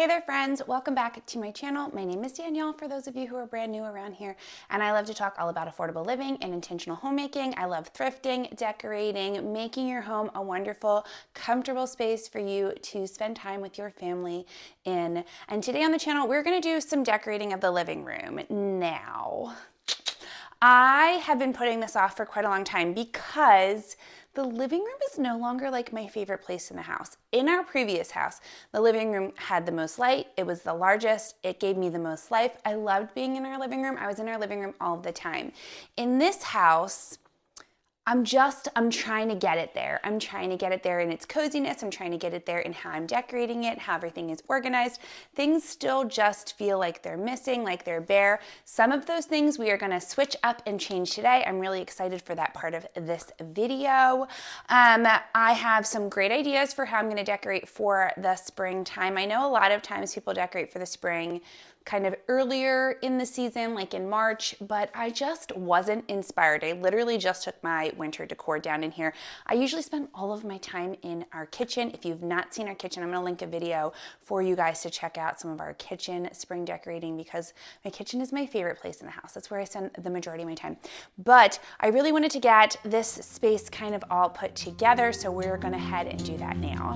Hey there friends, welcome back to my channel. My name is Danielle for those of you who are brand new around here, and I love to talk all about affordable living and intentional homemaking. I love thrifting, decorating, making your home a wonderful, comfortable space for you to spend time with your family in. And today on the channel, we're gonna do some decorating of the living room. Now, I have been putting this off for quite a long time because the living room is no longer like my favorite place in the house. In our previous house, the living room had the most light. It was the largest. It gave me the most life. I loved being in our living room. I was in our living room all the time. In this house, I'm trying to get it there. I'm trying to get it there in its coziness. I'm trying to get it there in how I'm decorating it, how everything is organized. Things still just feel like they're missing, like they're bare. Some of those things we are gonna switch up and change today. I'm really excited for that part of this video. I have some great ideas for how I'm gonna decorate for the springtime. I know a lot of times people decorate for the spring kind of earlier in the season, like in March, but I just wasn't inspired. I literally just took my winter decor down in here. I usually spend all of my time in our kitchen. If you've not seen our kitchen, I'm gonna link a video for you guys to check out some of our kitchen spring decorating because my kitchen is my favorite place in the house. That's where I spend the majority of my time. But I really wanted to get this space kind of all put together, so we're gonna head and do that now.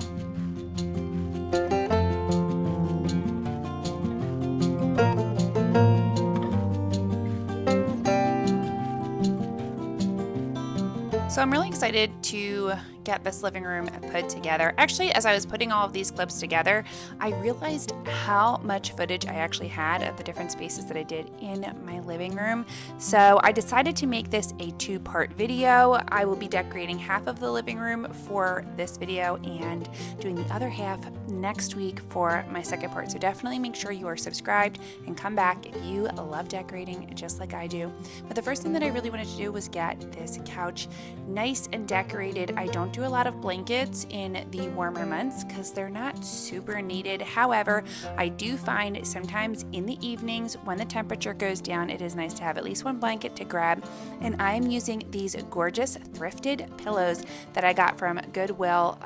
So I'm really excited to get this living room put together. Actually, as I was putting all of these clips together, I realized how much footage I actually had of the different spaces that I did in my living room. So I decided to make this a two-part video. I will be decorating half of the living room for this video and doing the other half next week for my second part. So definitely make sure you are subscribed and come back if you love decorating just like I do. But the first thing that I really wanted to do was get this couch nice and decorated. I don't do a lot of blankets in the warmer months because they're not super needed. However, I do find sometimes in the evenings when the temperature goes down, it is nice to have at least one blanket to grab. And I'm using these gorgeous thrifted pillows that I got from Goodwill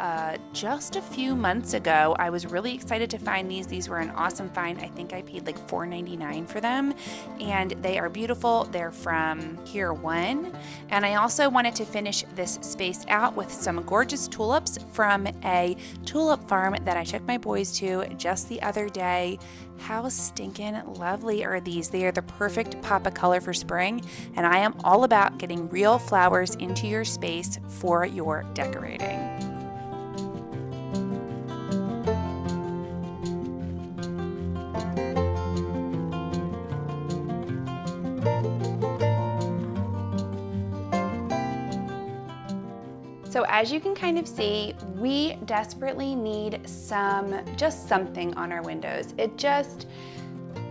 just a few months ago. I was really excited to find these. These were an awesome find. I think I paid like $4.99 for them, and they are beautiful. They're from Pier 1. And I also wanted to finish this space out with some gorgeous tulips from a tulip farm that I took my boys to just the other day. How stinking lovely are these? They are the perfect pop of color for spring, and I am all about getting real flowers into your space for your decorating. So as you can kind of see, we desperately need just something on our windows.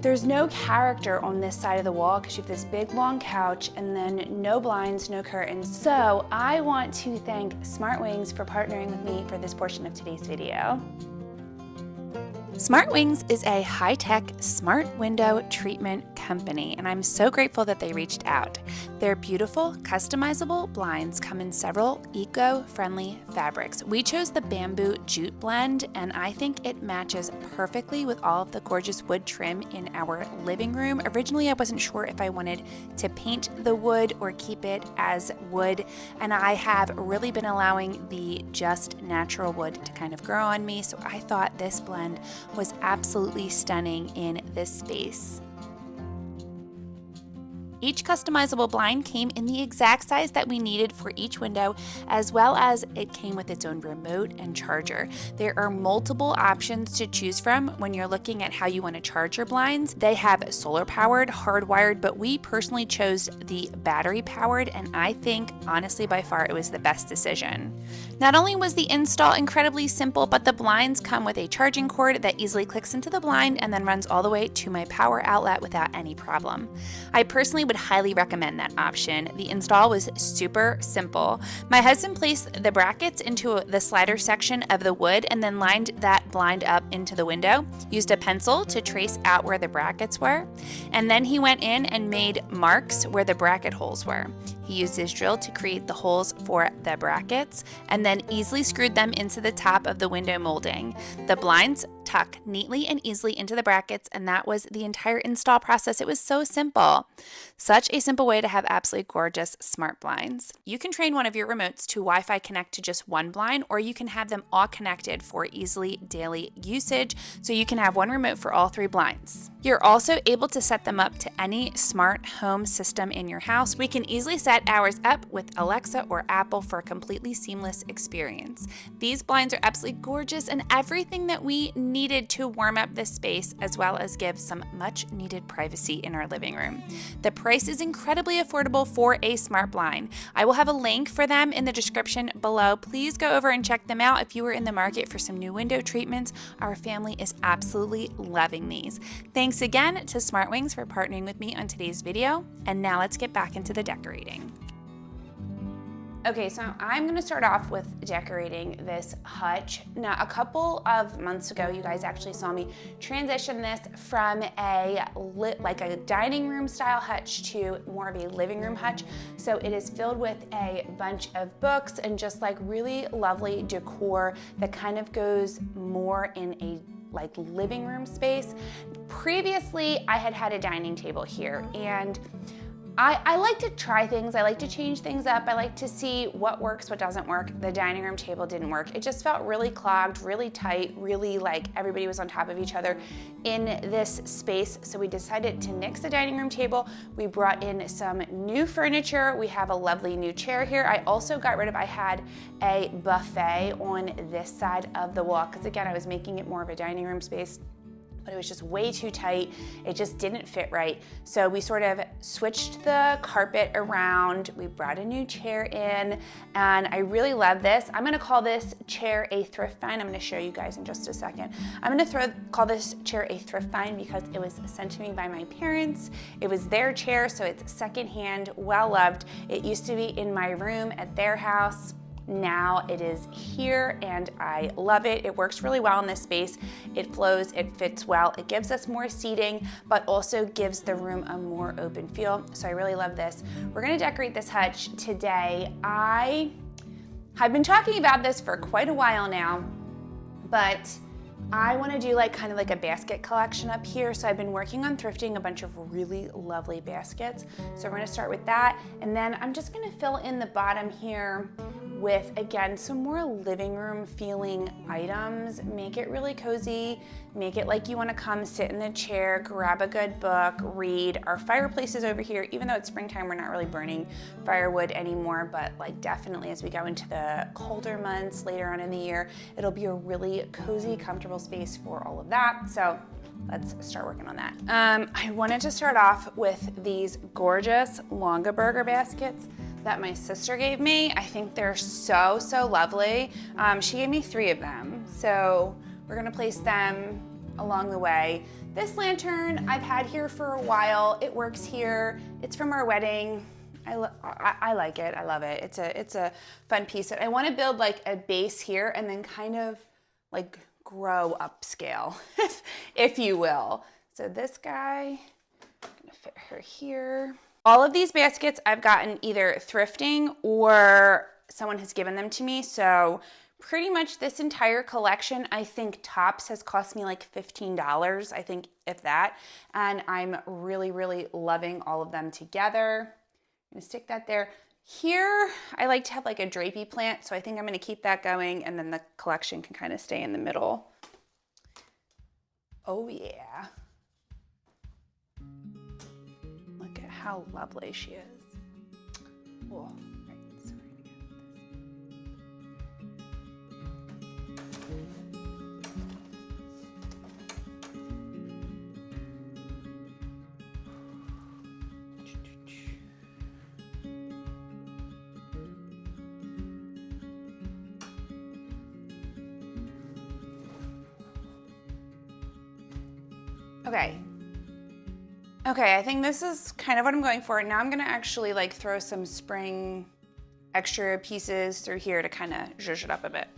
There's no character on this side of the wall because you have this big long couch and then no blinds, no curtains. So I want to thank Smart Wings for partnering with me for this portion of today's video. Smart Wings is a high-tech smart window treatment company, and I'm so grateful that they reached out. Their beautiful, customizable blinds come in several eco-friendly fabrics. We chose the bamboo jute blend, and I think it matches perfectly with all of the gorgeous wood trim in our living room. Originally, I wasn't sure if I wanted to paint the wood or keep it as wood, and I have really been allowing the just natural wood to kind of grow on me, so I thought this blend was absolutely stunning in this space. Each customizable blind came in the exact size that we needed for each window, as well as it came with its own remote and charger. There are multiple options to choose from when you're looking at how you want to charge your blinds. They have solar powered, hardwired, but we personally chose the battery powered, and I think honestly by far it was the best decision. Not only was the install incredibly simple, but the blinds come with a charging cord that easily clicks into the blind and then runs all the way to my power outlet without any problem. I personally would highly recommend that option. The install was super simple. My husband placed the brackets into the slider section of the wood and then lined that blind up into the window, used a pencil to trace out where the brackets were, and then he went in and made marks where the bracket holes were. He used his drill to create the holes for the brackets and then easily screwed them into the top of the window molding. The blinds tuck neatly and easily into the brackets, and that was the entire install process. It was so simple. Such a simple way to have absolutely gorgeous smart blinds. You can train one of your remotes to Wi-Fi connect to just one blind, or you can have them all connected for easily daily usage, so you can have one remote for all 3 blinds. You're also able to set them up to any smart home system in your house. We can easily set ours up with Alexa or Apple for a completely seamless experience. These blinds are absolutely gorgeous and everything that we needed to warm up this space, as well as give some much needed privacy in our living room. The price is incredibly affordable for a smart blind. I will have a link for them in the description below. Please go over and check them out if you are in the market for some new window treatments. Our family is absolutely loving these. Thanks again to Smart Wings for partnering with me on today's video, and now let's get back into the decorating. Okay, so I'm gonna start off with decorating this hutch. Now, a couple of months ago, you guys actually saw me transition this from like a dining room style hutch to more of a living room hutch. So it is filled with a bunch of books and just like really lovely decor that kind of goes more in a like living room space. Previously, I had a dining table here, and I like to try things. I like to change things up. I like to see what works, what doesn't work. The dining room table didn't work. It just felt really clogged, really tight, really like everybody was on top of each other in this space. So we decided to nix the dining room table. We brought in some new furniture. We have a lovely new chair here. I also got rid of, I had a buffet on this side of the wall, because again, I was making it more of a dining room space, but it was just way too tight. It just didn't fit right. So we sort of switched the carpet around. We brought a new chair in, and I really love this. I'm gonna call this chair a thrift find. I'm gonna show you guys in just a second. I'm gonna call this chair a thrift find because it was sent to me by my parents. It was their chair, so it's secondhand, well loved. It used to be in my room at their house. Now it is here, and I love it. It works really well in this space. It flows, it fits well. It gives us more seating, but also gives the room a more open feel. So I really love this. We're gonna decorate this hutch today. I have been talking about this for quite a while now, but I want to do like kind of like a basket collection up here. So I've been working on thrifting a bunch of really lovely baskets. So we're going to start with that. And then I'm just going to fill in the bottom here with, again, some more living room feeling items. Make it really cozy. Make it like you want to come sit in the chair, grab a good book, read. Our fireplace is over here. Even though it's springtime, we're not really burning firewood anymore, but like definitely as we go into the colder months later on in the year, it'll be a really cozy, comfortable space for all of that. So let's start working on that. I wanted to start off with these gorgeous Longaberger baskets that my sister gave me. I think they're so, so lovely. She gave me 3 of them. So we're gonna place them along the way. This lantern I've had here for a while. It works here. It's from our wedding. I like it, I love it. It's a fun piece. I wanna build like a base here and then kind of like grow upscale, if you will. So this guy, I'm gonna fit her here. All of these baskets I've gotten either thrifting or someone has given them to me. So pretty much this entire collection, I think tops has cost me like $15, I think, if that. And I'm really, really loving all of them together. I'm gonna stick that there. Here, I like to have like a drapey plant, so I think I'm gonna keep that going, and then the collection can kind of stay in the middle. Oh yeah. Look at how lovely she is. Oh, right, so we're gonna get Okay, I think this is kind of what I'm going for. Now I'm gonna actually like throw some spring extra pieces through here to kind of zhuzh it up a bit.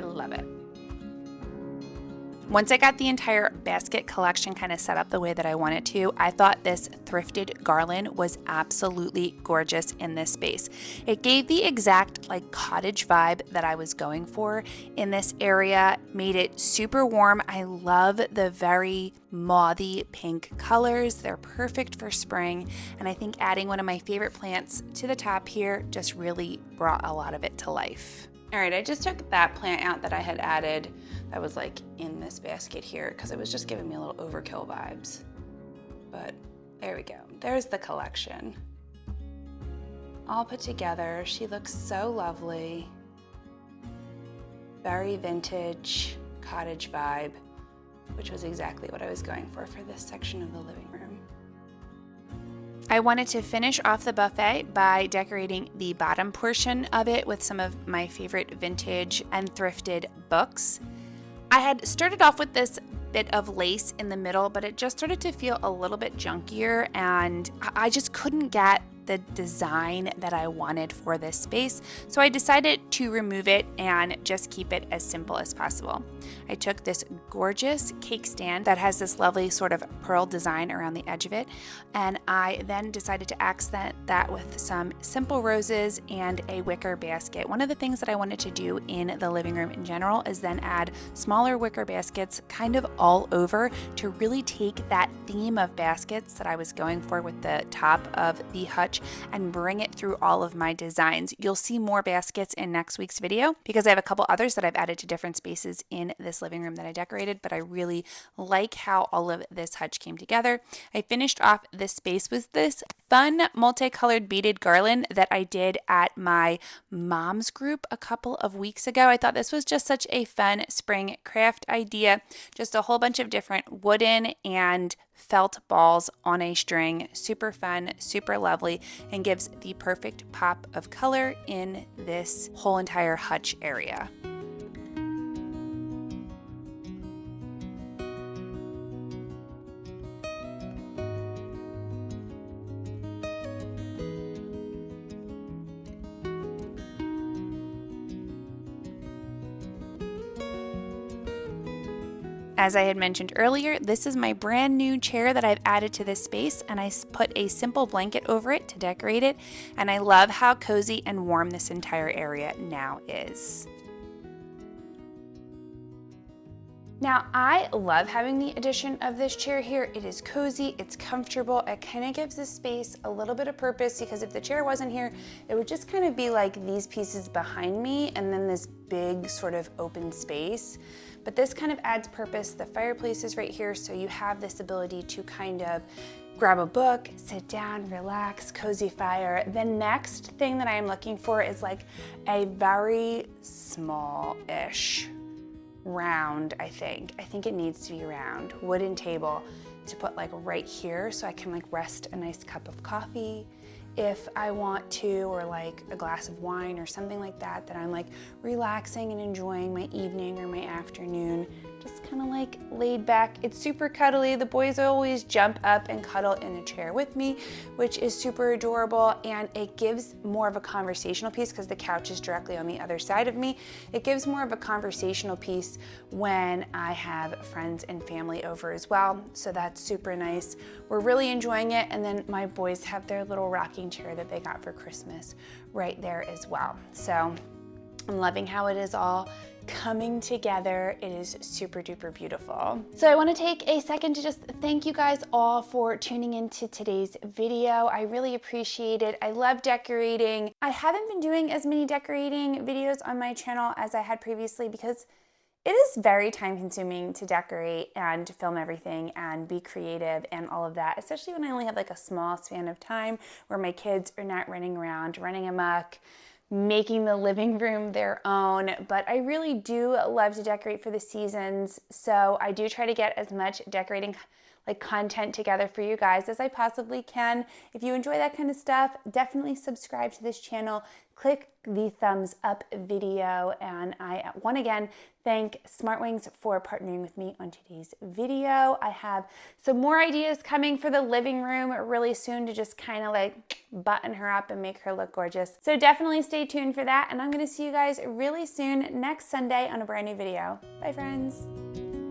I love it. Once I got the entire basket collection kind of set up the way that I wanted to, I thought this thrifted garland was absolutely gorgeous in this space. It gave the exact like cottage vibe that I was going for in this area, made it super warm. I love the very mauvey pink colors. They're perfect for spring. And I think adding one of my favorite plants to the top here just really brought a lot of it to life. All right, I just took that plant out that I had added that was like in this basket here because it was just giving me a little overkill vibes. But there we go. There's the collection. All put together. She looks so lovely. Very vintage cottage vibe, which was exactly what I was going for this section of the living room. I wanted to finish off the buffet by decorating the bottom portion of it with some of my favorite vintage and thrifted books. I had started off with this bit of lace in the middle, but it just started to feel a little bit junkier, and I just couldn't get the design that I wanted for this space, so I decided to remove it and just keep it as simple as possible. I took this gorgeous cake stand that has this lovely sort of pearl design around the edge of it, and I then decided to accent that with some simple roses and a wicker basket. One of the things that I wanted to do in the living room in general is then add smaller wicker baskets kind of all over to really take that theme of baskets that I was going for with the top of the Hutch and bring it through all of my designs. You'll see more baskets in next week's video because I have a couple others that I've added to different spaces in this living room that I decorated, but I really like how all of this Hutch came together. I finished off this space with this fun multicolored beaded garland that I did at my mom's group a couple of weeks ago. I thought this was just such a fun spring craft idea. Just a whole bunch of different wooden and felt balls on a string. Super fun, super lovely, and gives the perfect pop of color in this whole entire Hutch area. As I had mentioned earlier, this is my brand new chair that I've added to this space, and I put a simple blanket over it to decorate it, and I love how cozy and warm this entire area now is. Now, I love having the addition of this chair here. It is cozy, it's comfortable, it kind of gives this space a little bit of purpose, because if the chair wasn't here, it would just kind of be like these pieces behind me and then this big sort of open space. But this kind of adds purpose. The fireplace is right here, so you have this ability to kind of grab a book, sit down, relax, cozy fire. The next thing that I am looking for is like a very small-ish round, I think it needs to be round, wooden table to put like right here so I can like rest a nice cup of coffee if I want to, or like a glass of wine or something like that, that I'm like relaxing and enjoying my evening or my afternoon, just kind of like laid back. It's super cuddly. The boys always jump up and cuddle in the chair with me, which is super adorable, and it gives more of a conversational piece because the couch is directly on the other side of me. It gives more of a conversational piece when I have friends and family over as well, so that's super nice. We're really enjoying it, and then my boys have their little rocking chair that they got for Christmas right there as well. So I'm loving how it is all coming together. It is super duper beautiful. So I want to take a second to just thank you guys all for tuning into today's video. I really appreciate it. I love decorating. I haven't been doing as many decorating videos on my channel as I had previously because it is very time consuming to decorate and to film everything and be creative and all of that, especially when I only have like a small span of time where my kids are not running around, running amok, making the living room their own. But I really do love to decorate for the seasons, so I do try to get as much decorating like content together for you guys as I possibly can. If you enjoy that kind of stuff, definitely subscribe to this channel, click the thumbs up video. And I want to again thank SmartWings for partnering with me on today's video. I have some more ideas coming for the living room really soon to just kind of like button her up and make her look gorgeous. So definitely stay tuned for that. And I'm going to see you guys really soon next Sunday on a brand new video. Bye, friends.